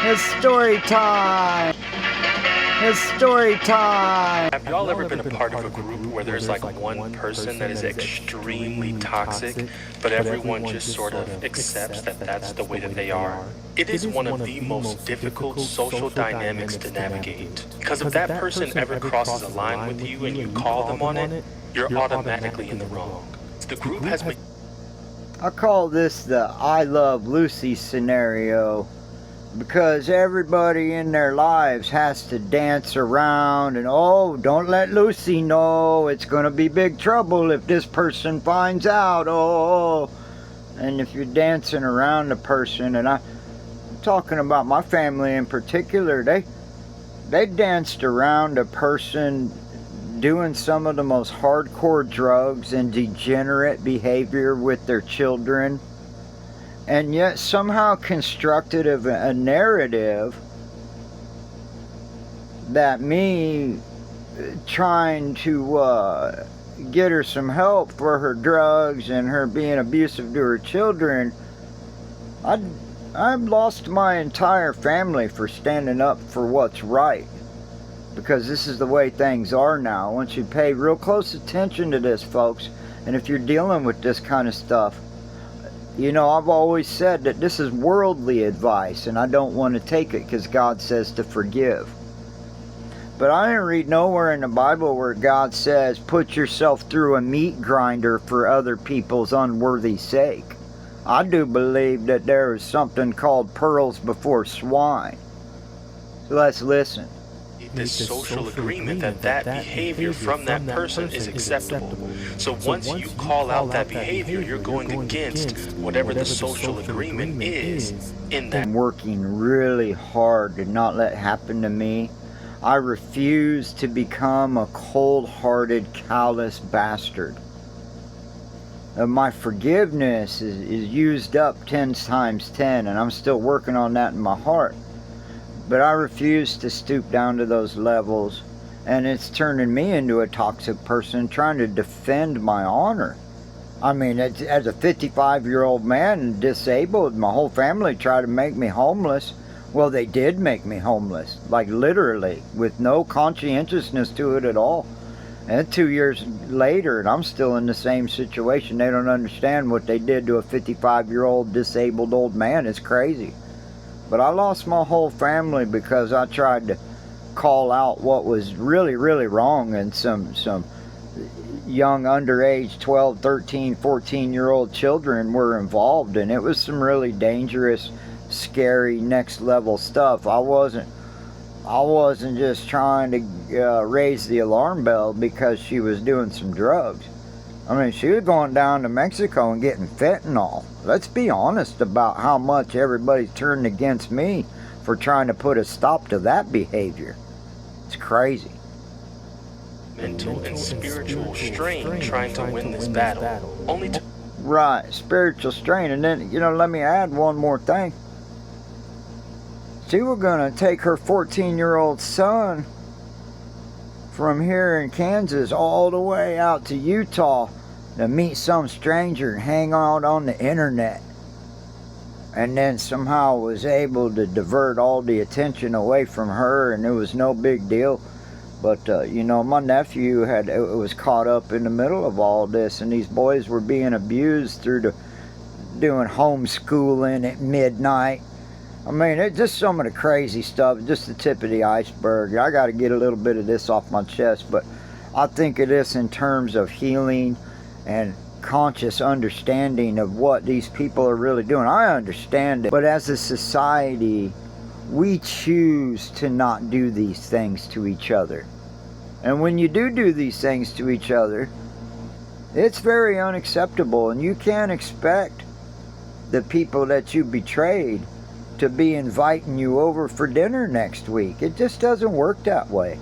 It's story time! It's story time! Have y'all ever been a part of a group where there's like one person that is extremely toxic, but everyone just sort of accepts that that's the way that they are? It is one of the most difficult social dynamics to navigate. Because if that person ever crosses a line with you and you call them on it, you're automatically in the wrong. The group has been... I call this the I Love Lucy scenario, because everybody in their lives has to dance around and, oh, don't let Lucy know, it's gonna be big trouble if this person finds out, oh. And if you're dancing around a person, and I'm talking about my family in particular, they danced around a person doing some of the most hardcore drugs and degenerate behavior with their children, and yet somehow constructed a narrative that me trying to get her some help for her drugs and her being abusive to her children, I've lost my entire family for standing up for what's right. Because this is the way things are now. I want you to pay real close attention to this, folks. And if you're dealing with this kind of stuff, you know, I've always said that this is worldly advice, and I don't want to take it because God says to forgive. But I didn't read nowhere in the Bible where God says, put yourself through a meat grinder for other people's unworthy sake. I do believe that there is something called pearls before swine. So let's listen. This social agreement that behavior from that person is acceptable. So once you call out that behavior, you're going against whatever the social agreement is in that. I'm working really hard to not let it happen to me. I refuse to become a cold-hearted, callous bastard. My forgiveness is used up 10 times 10, and I'm still working on that in my heart. But I refuse to stoop down to those levels, and it's turning me into a toxic person trying to defend my honor. I mean, as a 55-year-old man and disabled, my whole family tried to make me homeless. Well, they did make me homeless, like literally, with no conscientiousness to it at all. And 2 years later, and I'm still in the same situation. They don't understand what they did to a 55-year-old disabled old man. It's crazy. But I lost my whole family because I tried to call out what was really, really wrong, and some young underage 12, 13, 14-year-old children were involved, and it was some really dangerous, scary, next level stuff. I wasn't just trying to raise the alarm bell because she was doing some drugs. I mean, she was going down to Mexico and getting fentanyl. Let's be honest about how much everybody's turned against me for trying to put a stop to that behavior. It's crazy. Mental and spiritual strain trying to win this battle. Only to... Right, spiritual strain. And then, you know, let me add one more thing. She was going to take her 14-year-old son from here in Kansas all the way out to Utah to meet some stranger and hang out on the internet, and then somehow was able to divert all the attention away from her, and it was no big deal. But you know, my nephew was caught up in the middle of all this, and these boys were being abused through doing homeschooling at midnight. I mean, it's just some of the crazy stuff, just the tip of the iceberg. I got to get a little bit of this off my chest, but I think of this in terms of healing and conscious understanding of what these people are really doing. I understand it, but as a society, we choose to not do these things to each other. And when you do these things to each other, it's very unacceptable, and you can't expect the people that you betrayed to be inviting you over for dinner next week. It just doesn't work that way.